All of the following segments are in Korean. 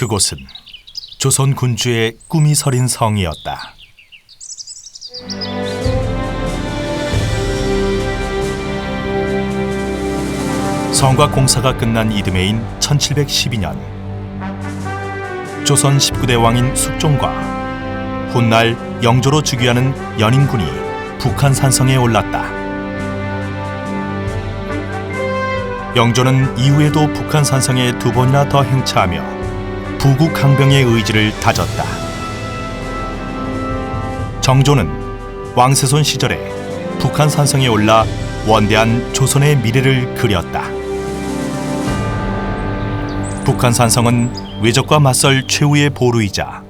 그곳은 조선 군주의 꿈이 서린 성이었다. 성곽 공사가 끝난 이듬해인 1712년 조선 19대 왕인 숙종과 훗날 영조로 즉위하는 연인군이 북한 산성에 올랐다. 영조는 이후에도 북한 산성에 2번이나 더 행차하며 부국 강병의 의지를 다졌다. 정조는 왕세손 시절에 북한 산성에 올라 원대한 조선의 미래를 그렸다. 북한 산성은 외적과 맞설 최후의 보루이자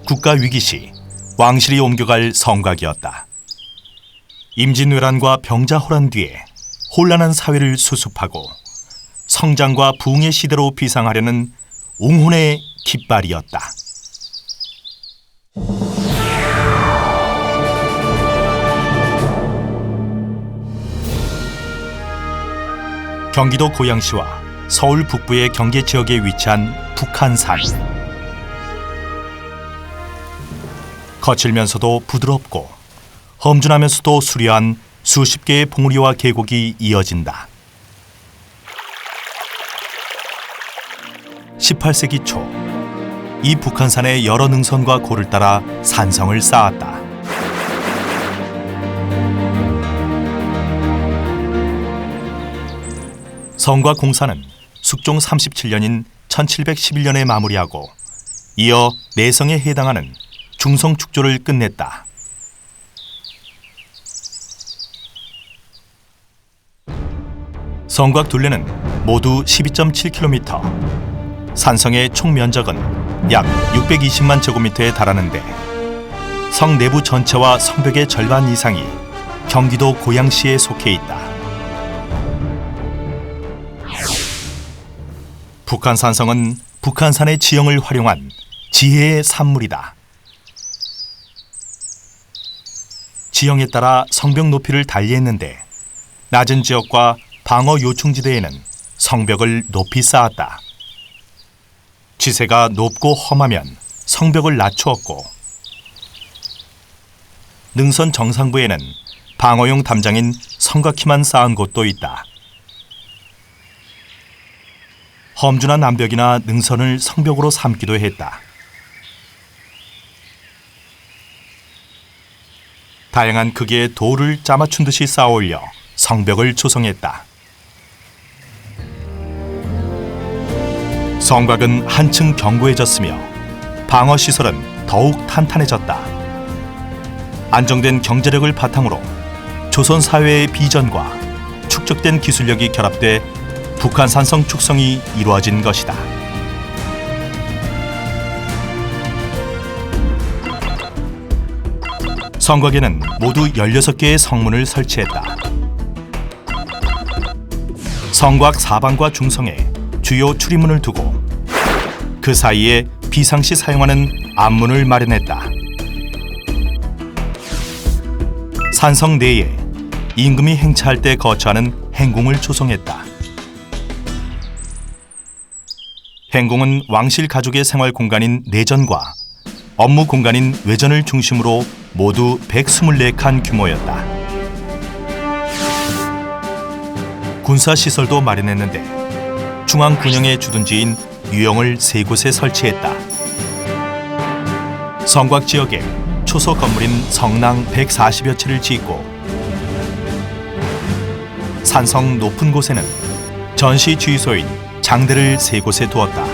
국가 위기 시 왕실이 옮겨갈 성곽이었다. 임진왜란과 병자호란 뒤에 혼란한 사회를 수습하고 성장과 부흥의 시대로 비상하려는 웅혼의 깃발이었다. 경기도 고양시와 서울 북부의 경계 지역에 위치한 북한산. 거칠면서도 부드럽고 험준하면서도 수려한 수십 개의 봉우리와 계곡이 이어진다. 18세기 초, 이 북한산의 여러 능선과 고를 따라 산성을 쌓았다. 성곽 공사는 숙종 37년인 1711년에 마무리하고 이어 내성에 해당하는 중성 축조를 끝냈다. 성곽 둘레는 모두 12.7km, 산성의 총 면적은 약 620만 제곱미터에 달하는데 성 내부 전체와 성벽의 절반 이상이 경기도 고양시에 속해 있다. 북한산성은 북한산의 지형을 활용한 지혜의 산물이다. 지형에 따라 성벽 높이를 달리했는데 낮은 지역과 방어 요충지대에는 성벽을 높이 쌓았다. 지세가 높고 험하면 성벽을 낮추었고 능선 정상부에는 방어용 담장인 성곽희만 쌓은 곳도 있다. 험준한 암벽이나 능선을 성벽으로 삼기도 했다. 다양한 크기의 돌을 짜맞춘 듯이 쌓아올려 성벽을 조성했다. 성곽은 한층 견고해졌으며 방어시설은 더욱 탄탄해졌다. 안정된 경제력을 바탕으로 조선 사회의 비전과 축적된 기술력이 결합돼 북한 산성 축성이 이루어진 것이다. 성곽에는 모두 16개의 성문을 설치했다. 성곽 사방과 중성에 주요 출입문을 두고 그 사이에 비상시 사용하는 앞문을 마련했다. 산성 내에 임금이 행차할 때 거처하는 행궁을 조성했다. 행궁은 왕실 가족의 생활 공간인 내전과 업무 공간인 외전을 중심으로 모두 124칸 규모였다. 군사시설도 마련했는데 중앙 군영의 주둔지인 유영을 3곳에 설치했다. 성곽 지역에 초소 건물인 성랑 140여 채를 짓고 산성 높은 곳에는 전시 주의소인 장대를 3곳에 두었다.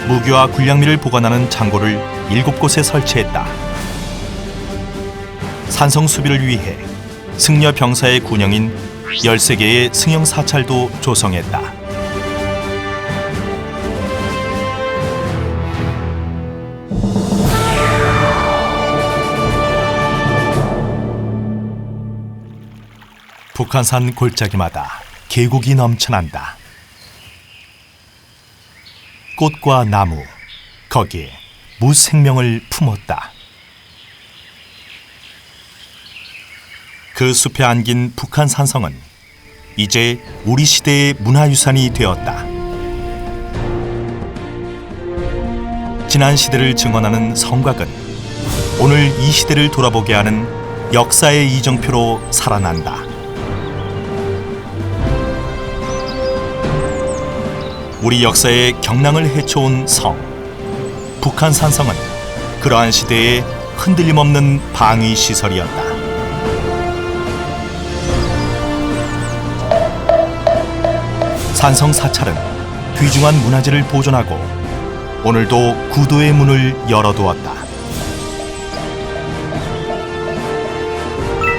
무기와 군량미를 보관하는 창고를 7곳에 설치했다. 산성 수비를 위해 승려 병사의 군영인 13개의 승영 사찰도 조성했다. 북한산 골짜기마다 계곡이 넘쳐난다. 꽃과 나무, 거기에 무생명을 품었다. 그 숲에 안긴 북한 산성은 이제 우리 시대의 문화유산이 되었다. 지난 시대를 증언하는 성곽은 오늘 이 시대를 돌아보게 하는 역사의 이정표로 살아난다. 우리 역사의 경랑을 헤쳐온 성, 북한 산성은 그러한 시대의 흔들림 없는 방위 시설이었다. 산성 사찰은 귀중한 문화재를 보존하고 오늘도 구도의 문을 열어두었다.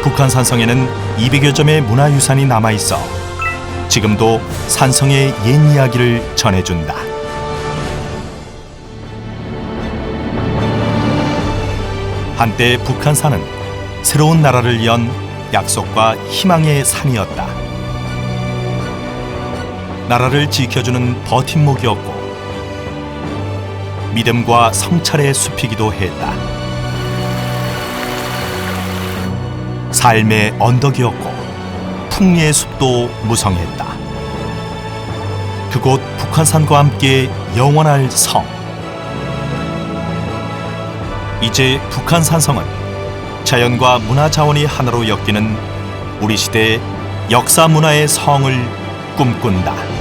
북한 산성에는 200여 점의 문화유산이 남아있어 지금도 산성의 옛 이야기를 전해준다. 한때 북한산은 새로운 나라를 연 약속과 희망의 산이었다. 나라를 지켜주는 버팀목이었고 믿음과 성찰의 숲이기도 했다. 삶의 언덕이었고 풍리의 숲도 무성했다. 그곳 북한산과 함께 영원할 성. 이제 북한산성은 자연과 문화 자원이 하나로 엮이는 우리 시대의 역사 문화의 성을 꿈꾼다.